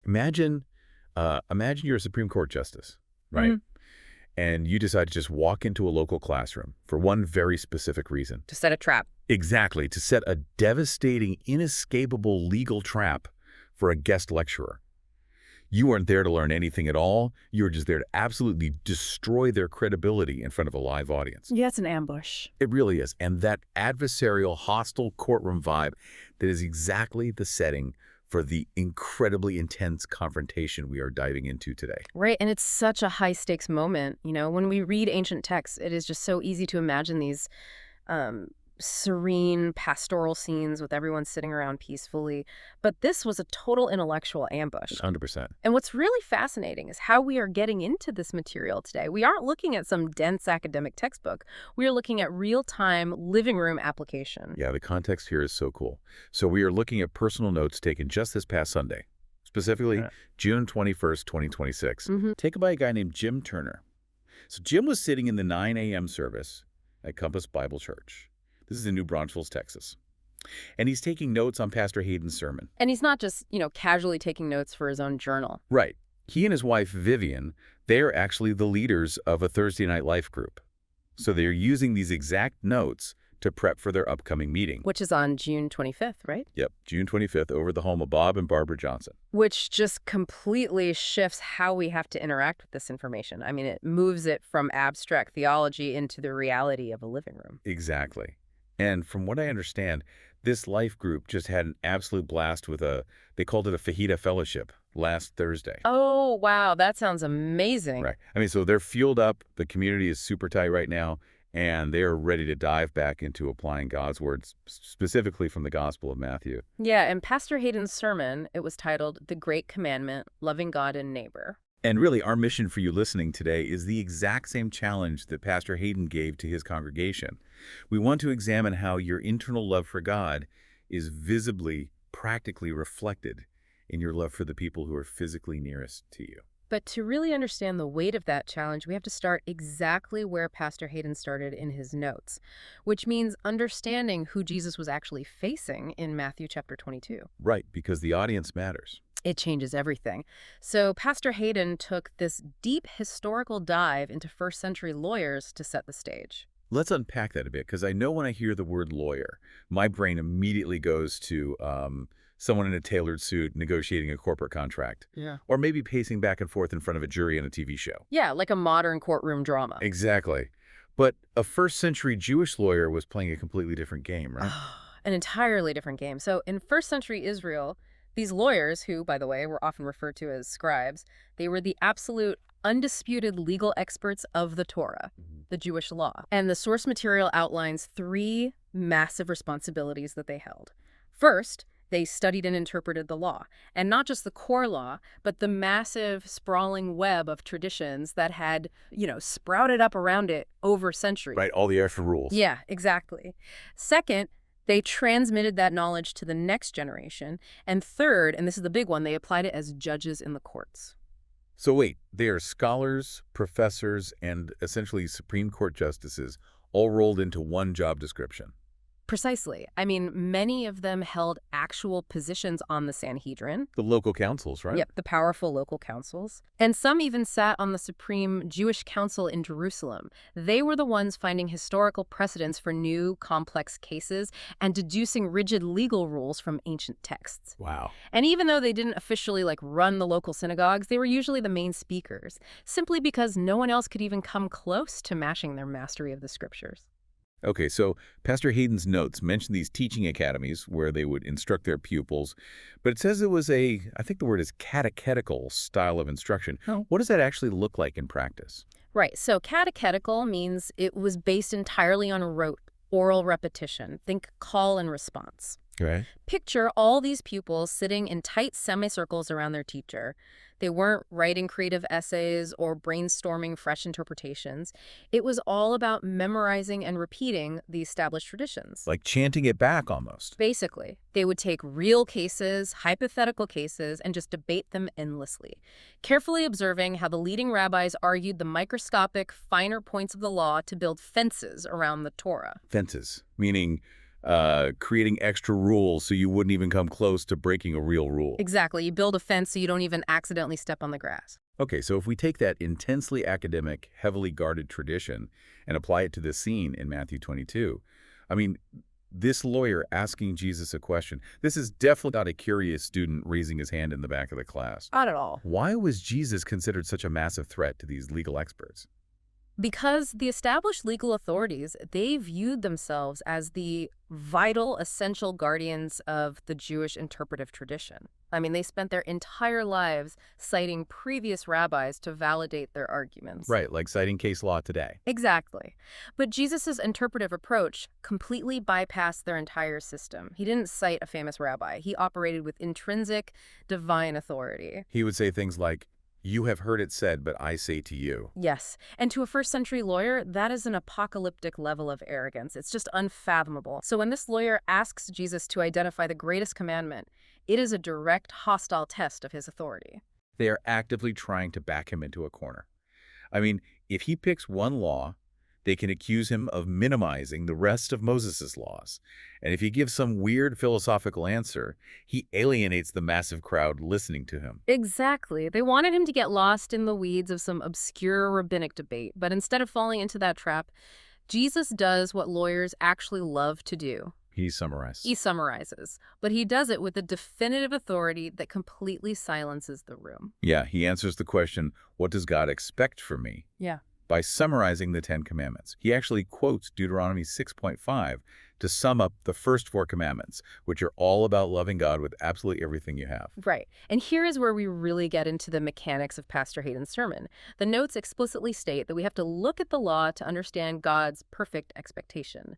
Imagine you're a Supreme Court justice, right? And you decide to just walk into a local classroom for one very specific reason. To set a trap. Exactly, to set a devastating, inescapable legal trap for a guest lecturer. You weren't there to learn anything at all. You were just there to absolutely destroy their credibility in front of a live audience. Yeah, it's an ambush. It really is. And that adversarial, hostile courtroom vibe, that is exactly the setting for the incredibly intense confrontation we are diving into today. Right, and it's such a high-stakes moment. You know, when we read ancient texts, it is just so easy to imagine these serene pastoral scenes with everyone sitting around peacefully. But this was a total intellectual ambush. 100%. And what's really fascinating is how we are getting into this material today. We aren't looking at some dense academic textbook. We are looking at real-time living room application. Yeah, the context here is so cool. So we are looking at personal notes taken just this past Sunday, specifically June 21st, 2026, taken by a guy named Jim Turner. So Jim was sitting in the 9 a.m. service at Compass Bible Church. This is in New Braunfels, Texas. And he's taking notes on Pastor Hayden's sermon. And he's not just, casually taking notes for his own journal. Right. He and his wife, Vivian, they are actually the leaders of a Thursday Night Life group. So they're using these exact notes to prep for their upcoming meeting. Which is on June 25th, right? Yep, June 25th, over the home of Bob and Barbara Johnson. Which just completely shifts how we have to interact with this information. I mean, it moves it from abstract theology into the reality of a living room. Exactly. And from what I understand, this life group just had an absolute blast with they called it a fajita fellowship last Thursday. Oh, wow. That sounds amazing. Right. I mean, so they're fueled up. The community is super tight right now, and they're ready to dive back into applying God's words, specifically from the Gospel of Matthew. Yeah, and Pastor Hayden's sermon, it was titled The Great Commandment, Loving God and Neighbor. And really, our mission for you listening today is the exact same challenge that Pastor Hayden gave to his congregation. We want to examine how your internal love for God is visibly, practically reflected in your love for the people who are physically nearest to you. But to really understand the weight of that challenge, we have to start exactly where Pastor Hayden started in his notes, which means understanding who Jesus was actually facing in Matthew chapter 22. Right, because the audience matters. It changes everything. So Pastor Hayden took this deep historical dive into first-century lawyers to set the stage. Let's unpack that a bit, because I know when I hear the word lawyer, my brain immediately goes to someone in a tailored suit negotiating a corporate contract. Yeah. Or maybe pacing back and forth in front of a jury on a TV show. Yeah, like a modern courtroom drama. Exactly. But a first-century Jewish lawyer was playing a completely different game, right? An entirely different game. So in first-century Israel, these lawyers, who, by the way, were often referred to as scribes, they were the absolute, undisputed legal experts of the Torah, the Jewish law. And the source material outlines 3 massive responsibilities that they held. First, they studied and interpreted the law, and not just the core law, but the massive, sprawling web of traditions that had, sprouted up around it over centuries. Right, all the extra rules. Yeah, exactly. Second, they transmitted that knowledge to the next generation. And third, and this is the big one, they applied it as judges in the courts. So wait, they are scholars, professors, and essentially Supreme Court justices all rolled into one job description. Precisely. I mean, many of them held actual positions on the Sanhedrin. The local councils, right? Yep, the powerful local councils. And some even sat on the Supreme Jewish Council in Jerusalem. They were the ones finding historical precedents for new, complex cases and deducing rigid legal rules from ancient texts. Wow. And even though they didn't officially, run the local synagogues, they were usually the main speakers, simply because no one else could even come close to matching their mastery of the scriptures. Okay, so Pastor Hayden's notes mention these teaching academies where they would instruct their pupils, but it says it was I think the word is catechetical style of instruction. Oh. What does that actually look like in practice? Right, so catechetical means it was based entirely on rote, oral repetition. Think call and response. Right. Picture all these pupils sitting in tight semicircles around their teacher. They weren't writing creative essays or brainstorming fresh interpretations. It was all about memorizing and repeating the established traditions. Like chanting it back almost. Basically, they would take real cases, hypothetical cases, and just debate them endlessly, carefully observing how the leading rabbis argued the microscopic, finer points of the law to build fences around the Torah. Fences, meaning creating extra rules so you wouldn't even come close to breaking a real rule. Exactly. You build a fence so you don't even accidentally step on the grass. Okay, so if we take that intensely academic, heavily guarded tradition and apply it to this scene in Matthew 22, I mean, this lawyer asking Jesus a question, this is definitely not a curious student raising his hand in the back of the class. Not at all. Why was Jesus considered such a massive threat to these legal experts? Because the established legal authorities, they viewed themselves as the vital, essential guardians of the Jewish interpretive tradition. I mean, they spent their entire lives citing previous rabbis to validate their arguments. Right, like citing case law today. Exactly. But Jesus's interpretive approach completely bypassed their entire system. He didn't cite a famous rabbi. He operated with intrinsic divine authority. He would say things like, "You have heard it said, but I say to you." Yes. And to a first-century lawyer, that is an apocalyptic level of arrogance. It's just unfathomable. So when this lawyer asks Jesus to identify the greatest commandment, it is a direct hostile test of his authority. They are actively trying to back him into a corner. I mean, if he picks one law, they can accuse him of minimizing the rest of Moses' laws. And if he gives some weird philosophical answer, he alienates the massive crowd listening to him. Exactly. They wanted him to get lost in the weeds of some obscure rabbinic debate. But instead of falling into that trap, Jesus does what lawyers actually love to do. He summarizes. He summarizes. But he does it with a definitive authority that completely silences the room. Yeah, he answers the question, what does God expect from me? Yeah. By summarizing the Ten Commandments. He actually quotes Deuteronomy 6.5 to sum up the first 4 commandments, which are all about loving God with absolutely everything you have. Right. And here is where we really get into the mechanics of Pastor Hayden's sermon. The notes explicitly state that we have to look at the law to understand God's perfect expectation.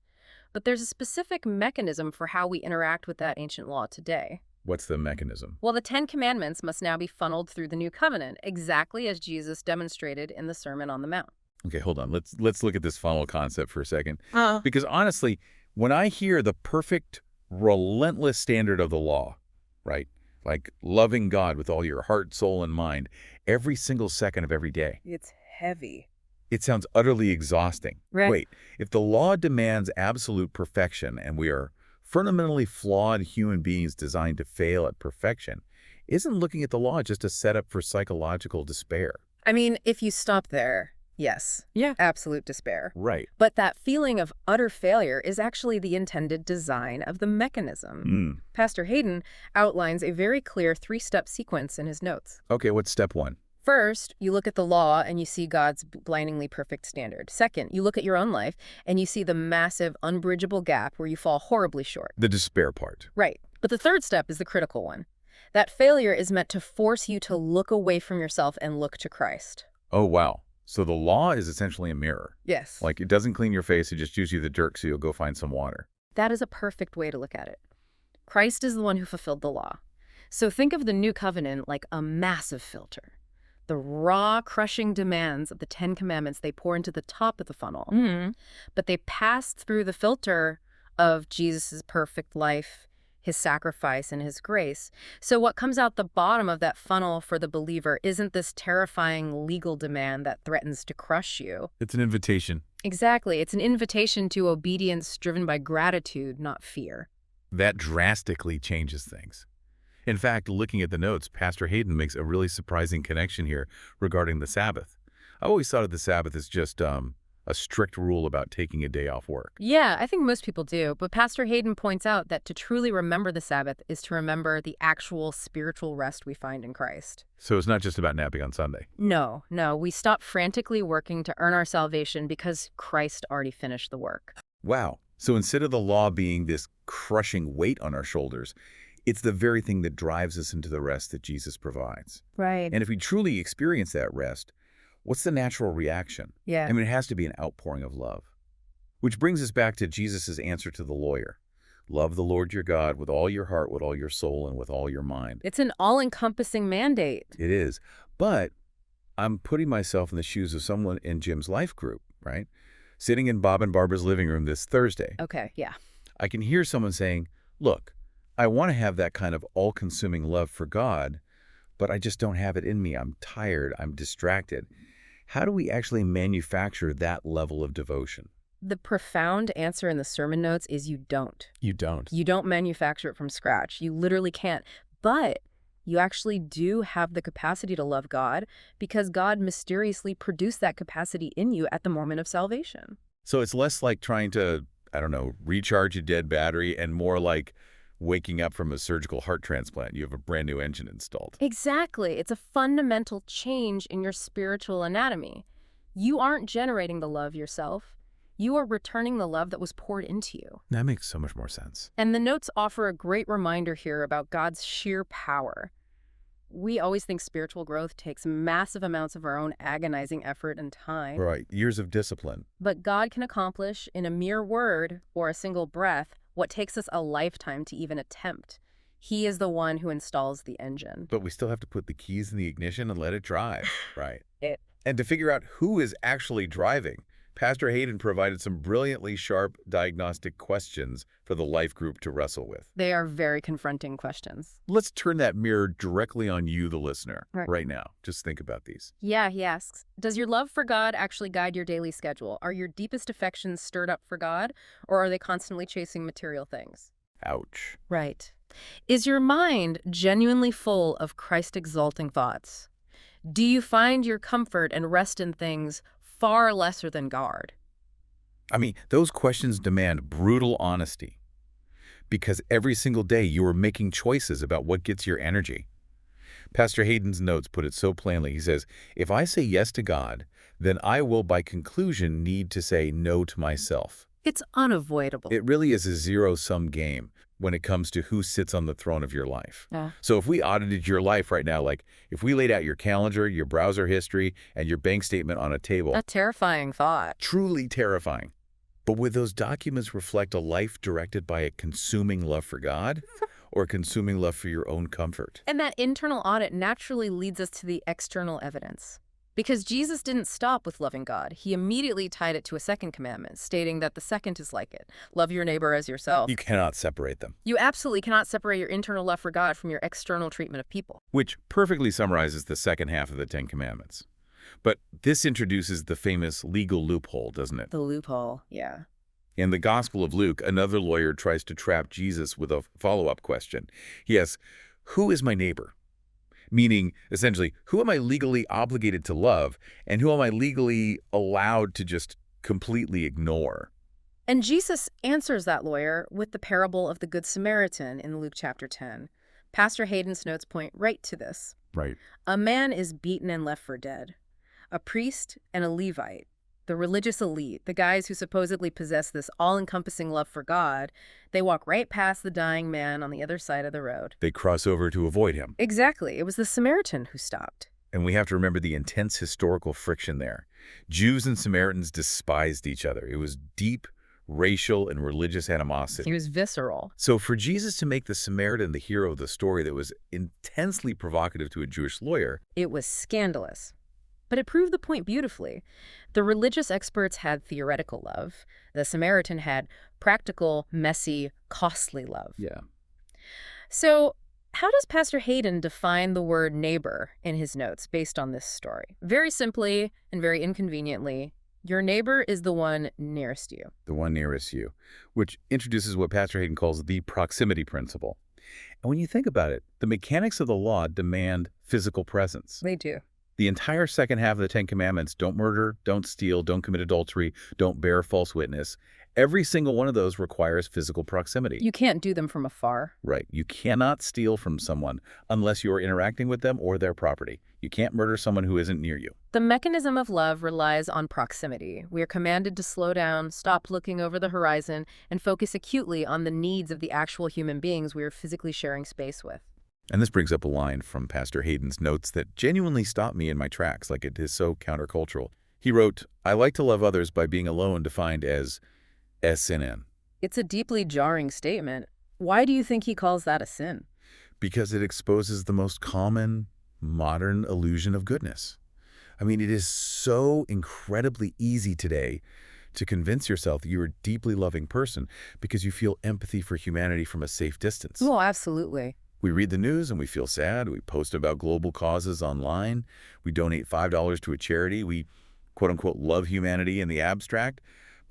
But there's a specific mechanism for how we interact with that ancient law today. What's the mechanism? Well, the 10 Commandments must now be funneled through the New Covenant, exactly as Jesus demonstrated in the Sermon on the Mount. Okay, hold on. Let's look at this funnel concept for a second. Because honestly, when I hear the perfect, relentless standard of the law, right? Like loving God with all your heart, soul, and mind, every single second of every day. It's heavy. It sounds utterly exhausting. Right. Wait, if the law demands absolute perfection and we are fundamentally flawed human beings designed to fail at perfection, isn't looking at the law just a setup for psychological despair? I mean, if you stop there, yes. Yeah. Absolute despair. Right. But that feeling of utter failure is actually the intended design of the mechanism. Pastor Hayden outlines a very clear 3-step sequence in his notes. Okay, what's step 1? First, you look at the law and you see God's blindingly perfect standard. Second, you look at your own life and you see the massive, unbridgeable gap where you fall horribly short. The despair part. Right. But the third step is the critical one. That failure is meant to force you to look away from yourself and look to Christ. Oh, wow. So the law is essentially a mirror. Yes. Like it doesn't clean your face, it just gives you the dirt so you'll go find some water. That is a perfect way to look at it. Christ is the one who fulfilled the law. So think of the New Covenant like a massive filter. The raw, crushing demands of the 10 Commandments, they pour into the top of the funnel. But they pass through the filter of Jesus' perfect life, his sacrifice, and his grace. So what comes out the bottom of that funnel for the believer isn't this terrifying legal demand that threatens to crush you. It's an invitation. Exactly. It's an invitation to obedience driven by gratitude, not fear. That drastically changes things. In fact, looking at the notes, Pastor Hayden makes a really surprising connection here regarding the Sabbath. I always thought of the Sabbath as just a strict rule about taking a day off work. Yeah, I think most people do. But Pastor Hayden points out that to truly remember the Sabbath is to remember the actual spiritual rest we find in Christ. So it's not just about napping on Sunday. No. We stop frantically working to earn our salvation because Christ already finished the work. Wow. So instead of the law being this crushing weight on our shoulders, it's the very thing that drives us into the rest that Jesus provides. Right. And if we truly experience that rest, what's the natural reaction? Yeah. I mean, it has to be an outpouring of love. Which brings us back to Jesus' answer to the lawyer. Love the Lord your God with all your heart, with all your soul, and with all your mind. It's an all-encompassing mandate. It is. But I'm putting myself in the shoes of someone in Jim's life group, right? Sitting in Bob and Barbara's living room this Thursday. Okay, yeah. I can hear someone saying, look, I want to have that kind of all-consuming love for God, but I just don't have it in me. I'm tired. I'm distracted. How do we actually manufacture that level of devotion? The profound answer in the sermon notes is you don't. You don't. You don't manufacture it from scratch. You literally can't. But you actually do have the capacity to love God because God mysteriously produced that capacity in you at the moment of salvation. So it's less like trying to, I don't know, recharge a dead battery and more like waking up from a surgical heart transplant. You have a brand new engine installed. Exactly. It's a fundamental change in your spiritual anatomy. You aren't generating the love yourself. You are returning the love that was poured into you. That makes so much more sense. And the notes offer a great reminder here about God's sheer power. We always think spiritual growth takes massive amounts of our own agonizing effort and time. Right. Years of discipline. But God can accomplish in a mere word or a single breath what takes us a lifetime to even attempt. He is the one who installs the engine. But we still have to put the keys in the ignition and let it drive. Right. It. And to figure out who is actually driving, Pastor Hayden provided some brilliantly sharp diagnostic questions for the life group to wrestle with. They are very confronting questions. Let's turn that mirror directly on you, the listener, Right. right now. Just think about these. Yeah, he asks, does your love for God actually guide your daily schedule? Are your deepest affections stirred up for God, or are they constantly chasing material things? Ouch. Right. Is your mind genuinely full of Christ-exalting thoughts? Do you find your comfort and rest in things far lesser than God? I mean, those questions demand brutal honesty because every single day you are making choices about what gets your energy. Pastor Hayden's notes put it so plainly. He says, if I say yes to God, then I will by conclusion need to say no to myself. It's unavoidable. It really is a zero-sum game when it comes to who sits on the throne of your life. Yeah. So if we audited your life right now, like if we laid out your calendar, your browser history, and your bank statement on a table, A terrifying thought. truly terrifying. But would those documents reflect a life directed by a consuming love for God or a consuming love for your own comfort? And that internal audit naturally leads us to the external evidence. Because Jesus didn't stop with loving God. He immediately tied it to a second commandment, stating that the second is like it. Love your neighbor as yourself. You cannot separate them. You absolutely cannot separate your internal love for God from your external treatment of people. Which perfectly summarizes the second half of the Ten Commandments. But this introduces the famous legal loophole, doesn't it? The loophole, yeah. In the Gospel of Luke, another lawyer tries to trap Jesus with a follow-up question. He asks, who is my neighbor? Meaning, essentially, who am I legally obligated to love and who am I legally allowed to just completely ignore? And Jesus answers that lawyer with the parable of the Good Samaritan in Luke chapter 10. Pastor Hayden's notes point right to this. Right. A man is beaten and left for dead. A priest and a Levite, the religious elite, the guys who supposedly possess this all-encompassing love for God, they walk right past the dying man on the other side of the road. They cross over to avoid him. Exactly. It was the Samaritan who stopped. And we have to remember the intense historical friction there. Jews and Samaritans despised each other. It was deep racial and religious animosity. He was visceral. So for Jesus to make the Samaritan the hero of the story that was intensely provocative to a Jewish lawyer, It was scandalous. But it proved the point beautifully. The religious experts had theoretical love. The Samaritan had practical, messy, costly love. yeah, So how does Pastor Hayden define the word neighbor in his notes based on this story? Very simply and very inconveniently, your neighbor is the one nearest you. the one nearest you, which introduces what Pastor Hayden calls the proximity principle. And when you think about it, the mechanics of the law demand physical presence. They do. The entire second half of the Ten Commandments, don't murder, don't steal, don't commit adultery, don't bear false witness. Every single one of those requires physical proximity. You can't do them from afar. Right. You cannot steal from someone unless you're interacting with them or their property. You can't murder someone who isn't near you. The mechanism of love relies on proximity. We are commanded to slow down, stop looking over the horizon, and focus acutely on the needs of the actual human beings we are physically sharing space with. And this brings up a line from Pastor Hayden's notes that genuinely stopped me in my tracks, like it is so countercultural. He wrote, I like to love others by being alone, defined as SNN. It's a deeply jarring statement. Why do you think he calls that a sin? Because it exposes the most common modern illusion of goodness. I mean, it is so incredibly easy today to convince yourself that you're a deeply loving person because you feel empathy for humanity from a safe distance. Oh, absolutely. We read the news and we feel sad. We post about global causes online. We donate $5 to a charity. We, quote unquote, love humanity in the abstract.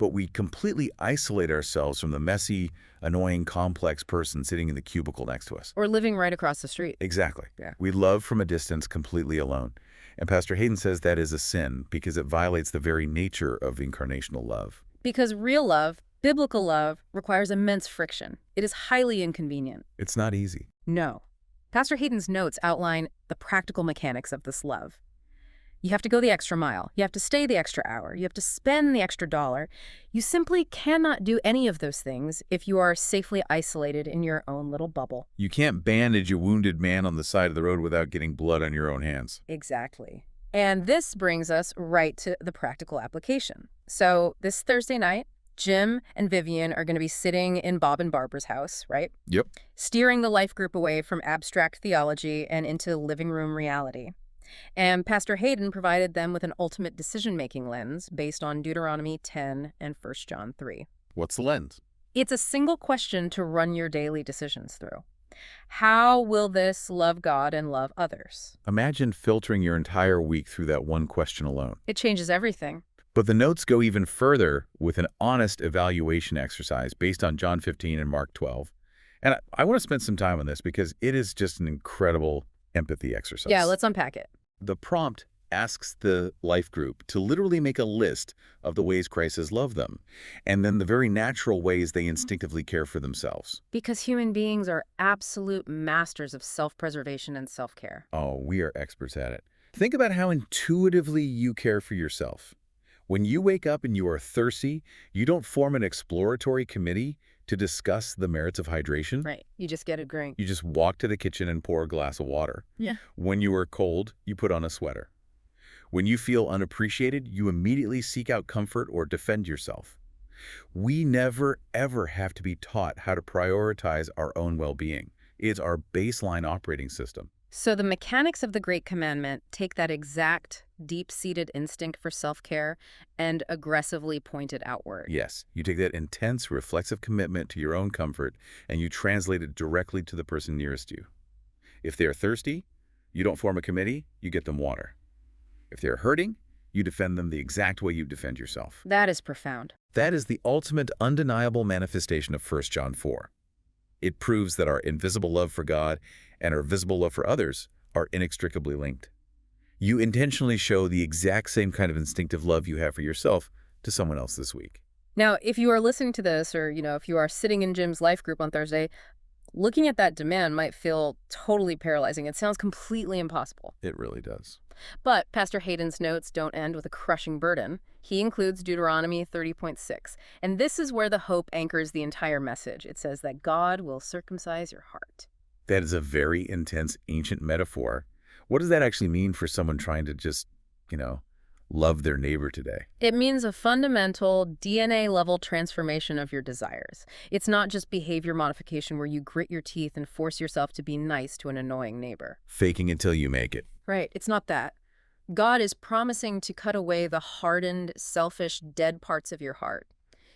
but we completely isolate ourselves from the messy, annoying, complex person sitting in the cubicle next to us. Or living right across the street. Exactly. Yeah. We love from a distance completely alone. And Pastor Hayden says that is a sin because it violates the very nature of incarnational love. Because real love, biblical love, requires immense friction. It is highly inconvenient. It's not easy. No. Pastor Hayden's notes outline the practical mechanics of this love. You have to go the extra mile. You have to stay the extra hour. You have to spend the extra dollar. You simply cannot do any of those things if you are safely isolated in your own little bubble. You can't bandage a wounded man on the side of the road without getting blood on your own hands. Exactly. And this brings us right to the practical application. So this Thursday night, Jim and Vivian are going to be sitting in Bob and Barbara's house, right? Yep. Steering the life group away from abstract theology and into living room reality. And Pastor Hayden provided them with an ultimate decision-making lens based on Deuteronomy 10 and 1 John 3. What's the lens? It's a single question to run your daily decisions through. How will this love God and love others? Imagine filtering your entire week through that one question alone. It changes everything. But the notes go even further with an honest evaluation exercise based on John 15 and Mark 12. And I want to spend some time on this because it is just an incredible empathy exercise. Yeah, let's unpack it. The prompt asks the life group to literally make a list of the ways Christ has loved them, and then the very natural ways they instinctively care for themselves. Because human beings are absolute masters of self-preservation and self-care. Oh, we are experts at it. Think about how intuitively you care for yourself. When you wake up and you are thirsty, you don't form an exploratory committee to discuss the merits of hydration. Right. You just get a drink. You just walk to the kitchen and pour a glass of water. Yeah. When you are cold, you put on a sweater. When you feel unappreciated, you immediately seek out comfort or defend yourself. We never, ever have to be taught how to prioritize our own well-being. It's our baseline operating system. So the mechanics of the Great Commandment take that exact deep-seated instinct for self-care and aggressively point it outward. Yes, you take that intense, reflexive commitment to your own comfort and you translate it directly to the person nearest you. If they are thirsty, you don't form a committee, you get them water. If they're hurting, you defend them the exact way you defend yourself. That is profound. That is the ultimate undeniable manifestation of 1 John 4. It proves that our invisible love for God and our visible love for others are inextricably linked. You intentionally show the exact same kind of instinctive love you have for yourself to someone else this week. Now, if you are listening to this, or, if you are sitting in Jim's life group on Thursday, looking at that demand might feel totally paralyzing. It sounds completely impossible. It really does. But Pastor Hayden's notes don't end with a crushing burden. He includes Deuteronomy 30.6. And this is where the hope anchors the entire message. It says that God will circumcise your heart. That is a very intense ancient metaphor. What does that actually mean for someone trying to just, love their neighbor today? It means a fundamental DNA-level transformation of your desires. It's not just behavior modification where you grit your teeth and force yourself to be nice to an annoying neighbor. Faking until you make it. Right. It's not that. God is promising to cut away the hardened, selfish, dead parts of your heart.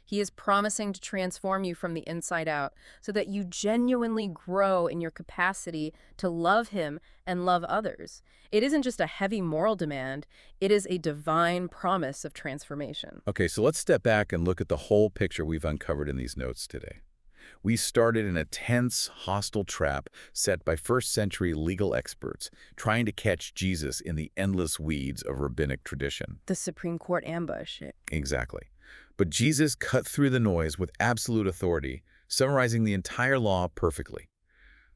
He is promising to transform you from the inside out so that you genuinely grow in your capacity to love Him and love others. It isn't just a heavy moral demand. It is a divine promise of transformation. Okay, so let's step back and look at the whole picture we've uncovered in these notes today. We started in a tense, hostile trap set by first-century legal experts trying to catch Jesus in the endless weeds of rabbinic tradition. The Supreme Court ambush. Exactly. But Jesus cut through the noise with absolute authority, summarizing the entire law perfectly.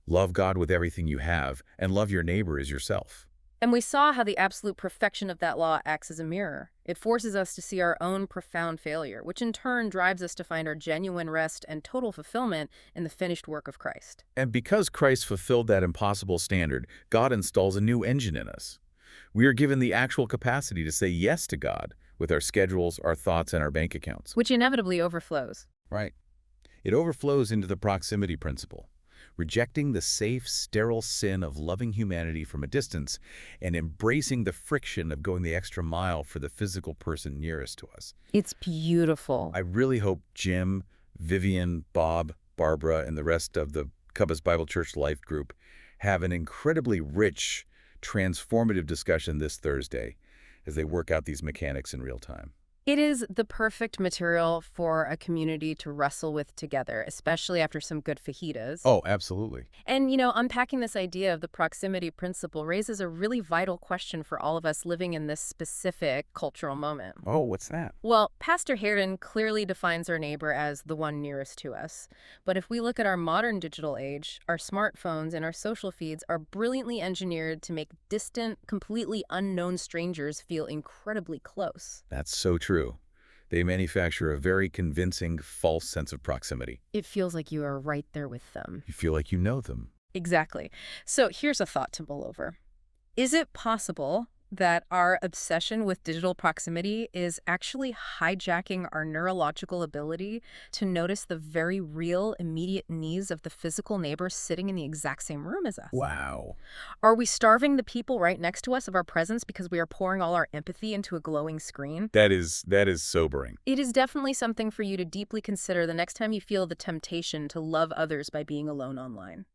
Love God with everything you have, and love your neighbor as yourself. And we saw how the absolute perfection of that law acts as a mirror. It forces us to see our own profound failure, which in turn drives us to find our genuine rest and total fulfillment in the finished work of Christ. And because Christ fulfilled that impossible standard, God installs a new engine in us. We are given the actual capacity to say yes to God with our schedules, our thoughts, and our bank accounts. Which inevitably overflows. Right. It overflows into the proximity principle, rejecting the safe, sterile sin of loving humanity from a distance and embracing the friction of going the extra mile for the physical person nearest to us. It's beautiful. I really hope Jim, Vivian, Bob, Barbara, and the rest of the Cubas Bible Church Life Group have an incredibly rich, transformative discussion this Thursday as they work out these mechanics in real time. It is the perfect material for a community to wrestle with together, especially after some good fajitas. Oh, absolutely. And, unpacking this idea of the proximity principle raises a really vital question for all of us living in this specific cultural moment. Oh, what's that? Well, Pastor Hayden clearly defines our neighbor as the one nearest to us. But if we look at our modern digital age, our smartphones and our social feeds are brilliantly engineered to make distant, completely unknown strangers feel incredibly close. That's so true. They manufacture a very convincing false sense of proximity. It feels like you are right there with them. You feel like you know them. Exactly. So here's a thought to mull over. Is it possible that our obsession with digital proximity is actually hijacking our neurological ability to notice the very real, immediate needs of the physical neighbor sitting in the exact same room as us? Wow. Are we starving the people right next to us of our presence because we are pouring all our empathy into a glowing screen? That is sobering. It is definitely something for you to deeply consider the next time you feel the temptation to love others by being alone online.